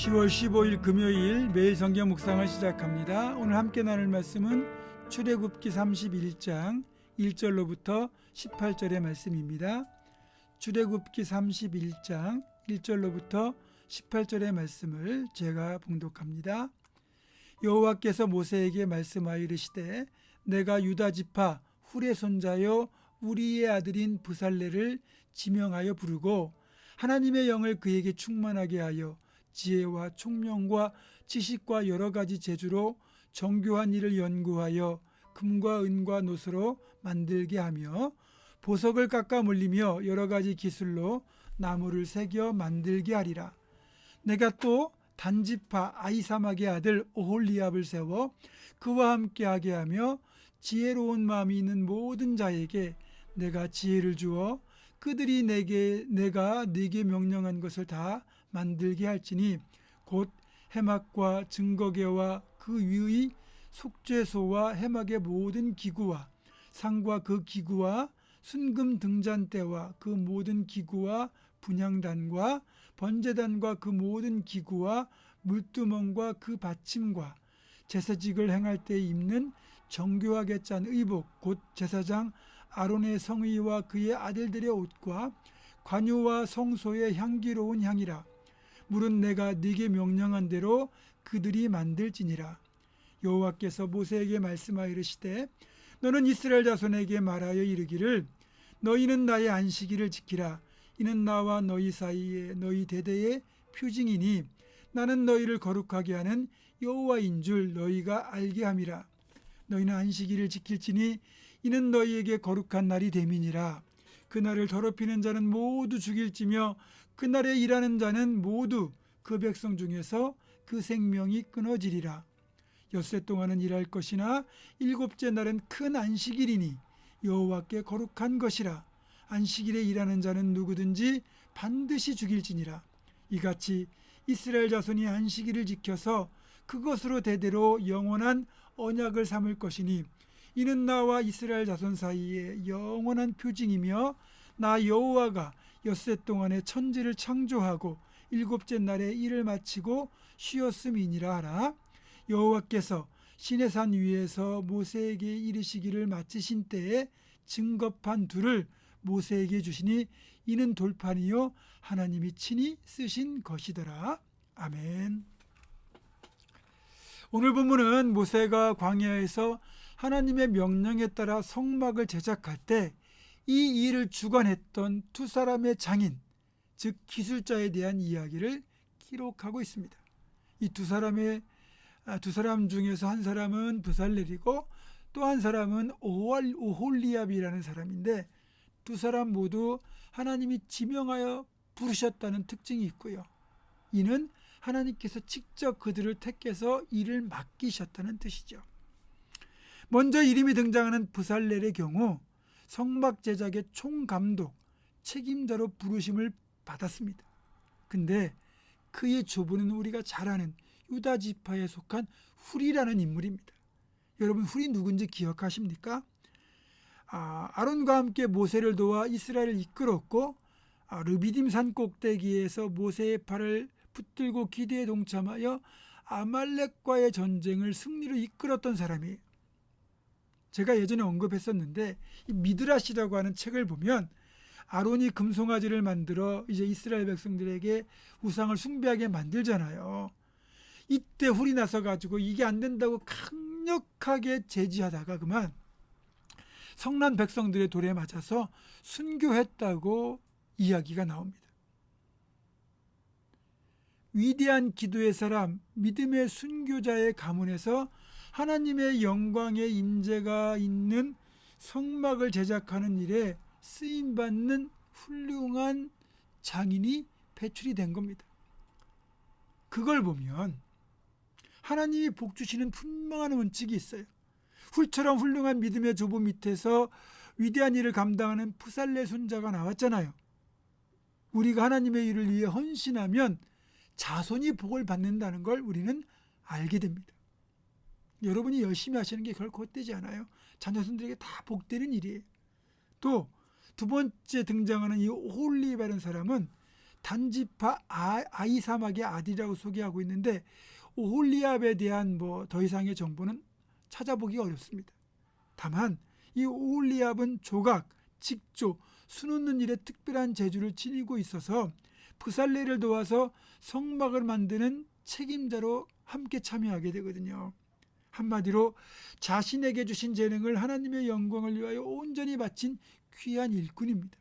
10월 15일 금요일 매일 성경 묵상을 시작합니다. 오늘 함께 나눌 말씀은 출애굽기 31장 1절로부터 18절의 말씀입니다. 출애굽기 31장 1절로부터 18절의 말씀을 제가 봉독합니다. 여호와께서 모세에게 말씀하여 이르시되 내가 유다 지파 훌의 손자요 우리의 아들인 브살레를 지명하여 부르고 하나님의 영을 그에게 충만하게 하여 지혜와 총명과 지식과 여러 가지 재주로 정교한 일을 연구하여 금과 은과 노스로 만들게 하며 보석을 깎아 물리며 여러 가지 기술로 나무를 새겨 만들게 하리라. 내가 또 단지파 아히사막의 아들 오홀리압을 세워 그와 함께하게 하며 지혜로운 마음이 있는 모든 자에게 내가 지혜를 주어 그들이 내가 네게 명령한 것을 다 만들게 할지니 곧 해막과 증거계와 그 위의 속죄소와 해막의 모든 기구와 상과 그 기구와 순금 등잔대와 그 모든 기구와 분향단과 번제단과 그 모든 기구와 물두멍과 그 받침과 제사직을 행할 때 입는 정교하게 짠 의복 곧 제사장 아론의 성의와 그의 아들들의 옷과 관유와 성소의 향기로운 향이라. 물은 내가 네게 명령한 대로 그들이 만들지니라. 여호와께서 모세에게 말씀하여 이르시되 너는 이스라엘 자손에게 말하여 이르기를 너희는 나의 안식일을 지키라. 이는 나와 너희 사이에 너희 대대의 표징이니 나는 너희를 거룩하게 하는 여호와인 줄 너희가 알게 함이라. 너희는 안식일을 지킬지니 이는 너희에게 거룩한 날이 됨이니라. 그날을 더럽히는 자는 모두 죽일지며 그날에 일하는 자는 모두 그 백성 중에서 그 생명이 끊어지리라. 엿새 동안은 일할 것이나 일곱째 날은 큰 안식일이니 여호와께 거룩한 것이라. 안식일에 일하는 자는 누구든지 반드시 죽일지니라. 이같이 이스라엘 자손이 안식일을 지켜서 그것으로 대대로 영원한 언약을 삼을 것이니 이는 나와 이스라엘 자손 사이에 영원한 표징이며 나 여호와가 엿새 동안에 천지를 창조하고 일곱째 날에 일을 마치고 쉬었음이니라 하라. 여호와께서 시내산 위에서 모세에게 이르시기를 마치신 때에 증거판 둘을 모세에게 주시니 이는 돌판이요 하나님이 친히 쓰신 것이더라. 아멘. 오늘 본문은 모세가 광야에서 하나님의 명령에 따라 성막을 제작할 때 이 일을 주관했던 두 사람의 장인, 즉 기술자에 대한 이야기를 기록하고 있습니다. 이 두 사람 중에서 한 사람은 브살렐이고 또 한 사람은 오홀리압이라는 사람인데 두 사람 모두 하나님이 지명하여 부르셨다는 특징이 있고요. 이는 하나님께서 직접 그들을 택해서 일을 맡기셨다는 뜻이죠. 먼저 이름이 등장하는 브살렐의 경우 성막 제작의 총감독, 책임자로 부르심을 받았습니다. 근데 그의 조부는 우리가 잘 아는 유다 지파에 속한 훌이라는 인물입니다. 여러분 훌이 누군지 기억하십니까? 아론과 함께 모세를 도와 이스라엘을 이끌었고 르비딤 산 꼭대기에서 모세의 팔을 붙들고 기대에 동참하여 아말렉과의 전쟁을 승리로 이끌었던 사람이에요. 제가 예전에 언급했었는데 이 미드라시라고 하는 책을 보면 아론이 금송아지를 만들어 이제 이스라엘 백성들에게 우상을 숭배하게 만들잖아요. 이때 훌이 나서 가지고 이게 안 된다고 강력하게 제지하다가 그만 성난 백성들의 돌에 맞아서 순교했다고 이야기가 나옵니다. 위대한 기도의 사람, 믿음의 순교자의 가문에서 하나님의 영광의 임재가 있는 성막을 제작하는 일에 쓰임받는 훌륭한 장인이 배출이 된 겁니다. 그걸 보면 하나님이 복 주시는 분명한 원칙이 있어요. 훌처럼 훌륭한 믿음의 조부 밑에서 위대한 일을 감당하는 브살렐 손자가 나왔잖아요. 우리가 하나님의 일을 위해 헌신하면 자손이 복을 받는다는 걸 우리는 알게 됩니다. 여러분이 열심히 하시는 게 결코 헛되지 않아요. 자녀손들에게 다 복되는 일이에요. 또 두 번째 등장하는 이 오홀리압이라는 사람은 단지파 아이사막의 아들이라고 소개하고 있는데 오홀리압에 대한 더 이상의 정보는 찾아보기 어렵습니다. 다만 이 오홀리압은 조각, 직조, 수놓는 일에 특별한 재주를 지니고 있어서 부살레를 도와서 성막을 만드는 책임자로 함께 참여하게 되거든요. 한마디로 자신에게 주신 재능을 하나님의 영광을 위하여 온전히 바친 귀한 일꾼입니다.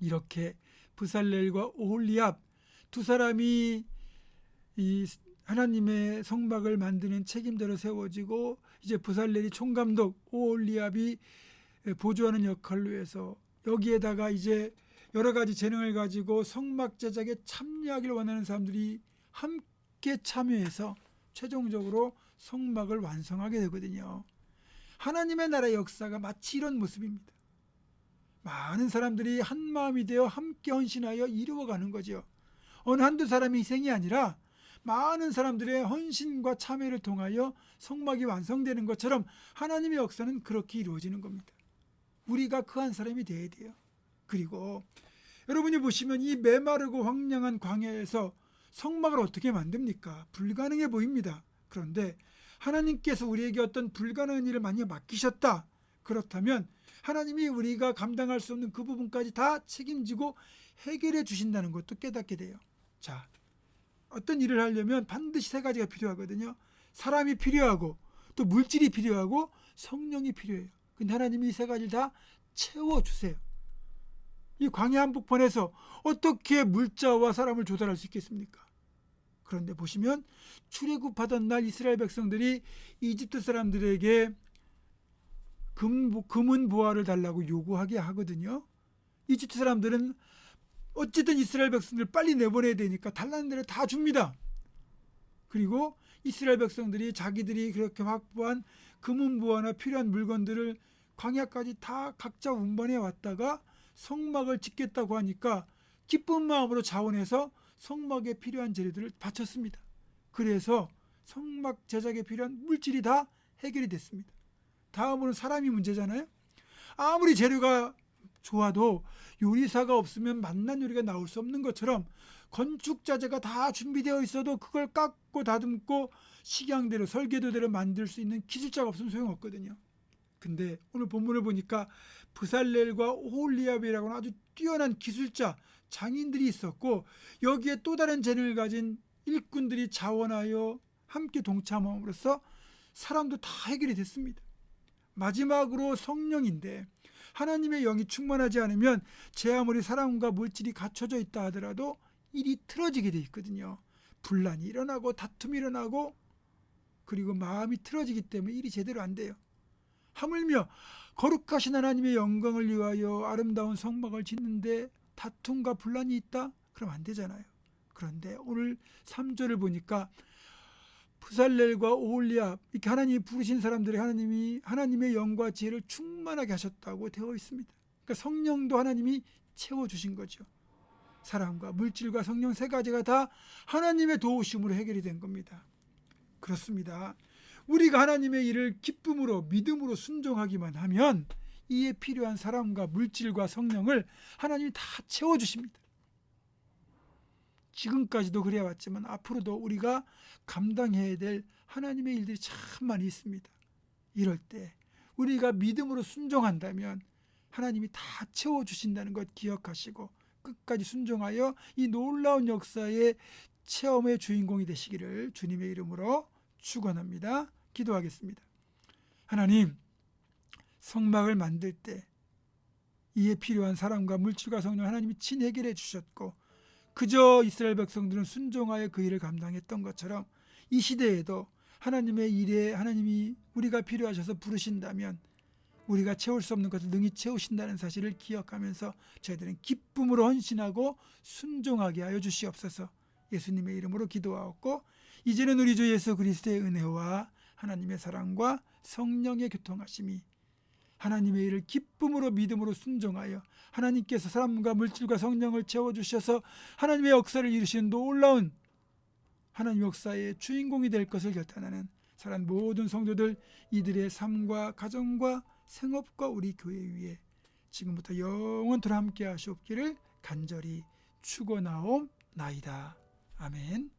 이렇게 부살렐과 오홀리압 두 사람이 이 하나님의 성막을 만드는 책임자로 세워지고 이제 부살렐이 총감독, 오홀리압이 보조하는 역할로 해서 여기에다가 이제 여러 가지 재능을 가지고 성막 제작에 참여하기를 원하는 사람들이 함께 참여해서 최종적으로 성막을 완성하게 되거든요. 하나님의 나라의 역사가 마치 이런 모습입니다. 많은 사람들이 한 마음이 되어 함께 헌신하여 이루어가는 거죠. 어느 한두 사람의 희생이 아니라 많은 사람들의 헌신과 참여를 통하여 성막이 완성되는 것처럼 하나님의 역사는 그렇게 이루어지는 겁니다. 우리가 그 한 사람이 되어야 돼요. 그리고 여러분이 보시면 이 메마르고 황량한 광야에서 성막을 어떻게 만듭니까? 불가능해 보입니다. 그런데 하나님께서 우리에게 어떤 불가능한 일을 만약 맡기셨다. 그렇다면 하나님이 우리가 감당할 수 없는 그 부분까지 다 책임지고 해결해 주신다는 것도 깨닫게 돼요. 자, 어떤 일을 하려면 반드시 세 가지가 필요하거든요. 사람이 필요하고 또 물질이 필요하고 성령이 필요해요. 근데 하나님이 이 세 가지를 다 채워주세요. 이 광야 한복판에서 어떻게 물자와 사람을 조달할 수 있겠습니까? 그런데 보시면 출애굽하던 날 이스라엘 백성들이 이집트 사람들에게 금은 보화를 달라고 요구하게 하거든요. 이집트 사람들은 어쨌든 이스라엘 백성들 빨리 내보내야 되니까 달라는 대로 다 줍니다. 그리고 이스라엘 백성들이 자기들이 그렇게 확보한 금은 보화나 필요한 물건들을 광야까지 다 각자 운반해 왔다가 성막을 짓겠다고 하니까 기쁜 마음으로 자원해서 성막에 필요한 재료들을 바쳤습니다. 그래서 성막 제작에 필요한 물질이 다 해결이 됐습니다. 다음으로는 사람이 문제잖아요. 아무리 재료가 좋아도 요리사가 없으면 맛난 요리가 나올 수 없는 것처럼 건축 자재가 다 준비되어 있어도 그걸 깎고 다듬고 식양대로 설계도대로 만들 수 있는 기술자가 없으면 소용없거든요. 근데 오늘 본문을 보니까 부살렐과 오홀리압이라고는 아주 뛰어난 기술자, 장인들이 있었고 여기에 또 다른 재능을 가진 일꾼들이 자원하여 함께 동참함으로써 사람도 다 해결이 됐습니다. 마지막으로 성령인데 하나님의 영이 충만하지 않으면 제 아무리 사람과 물질이 갖춰져 있다 하더라도 일이 틀어지게 돼 있거든요. 분란이 일어나고 다툼이 일어나고 그리고 마음이 틀어지기 때문에 일이 제대로 안 돼요. 하물며 거룩하신 하나님의 영광을 위하여 아름다운 성막을 짓는데 다툼과 분란이 있다? 그럼 안 되잖아요. 그런데 오늘 3절을 보니까 부살렐과 오홀리압 이렇게 하나님이 부르신 사람들이 하나님의 영과 지혜를 충만하게 하셨다고 되어 있습니다. 그러니까 성령도 하나님이 채워주신 거죠. 사람과 물질과 성령 세 가지가 다 하나님의 도우심으로 해결이 된 겁니다. 그렇습니다. 우리가 하나님의 일을 기쁨으로 믿음으로 순종하기만 하면 이에 필요한 사람과 물질과 성령을 하나님이 다 채워주십니다. 지금까지도 그래왔지만 앞으로도 우리가 감당해야 될 하나님의 일들이 참 많이 있습니다. 이럴 때 우리가 믿음으로 순종한다면 하나님이 다 채워주신다는 것 기억하시고 끝까지 순종하여 이 놀라운 역사의 체험의 주인공이 되시기를 주님의 이름으로 축원합니다. 기도하겠습니다. 하나님, 성막을 만들 때 이에 필요한 사람과 물질과 성령 하나님이 친해결해 주셨고 그저 이스라엘 백성들은 순종하여 그 일을 감당했던 것처럼 이 시대에도 하나님의 일에 하나님이 우리가 필요하셔서 부르신다면 우리가 채울 수 없는 것을 능히 채우신다는 사실을 기억하면서 저희들은 기쁨으로 헌신하고 순종하게 하여 주시옵소서. 예수님의 이름으로 기도하옵고 이제는 우리 주 예수 그리스도의 은혜와 하나님의 사랑과 성령의 교통하심이 하나님의 일을 기쁨으로 믿음으로 순종하여 하나님께서 사람과 물질과 성령을 채워주셔서 하나님의 역사를 이루시는 놀라운 하나님 역사의 주인공이 될 것을 결단하는 사랑 모든 성도들 이들의 삶과 가정과 생업과 우리 교회 위에 지금부터 영원토록 함께 하시옵기를 간절히 추고나옵나이다. 아멘.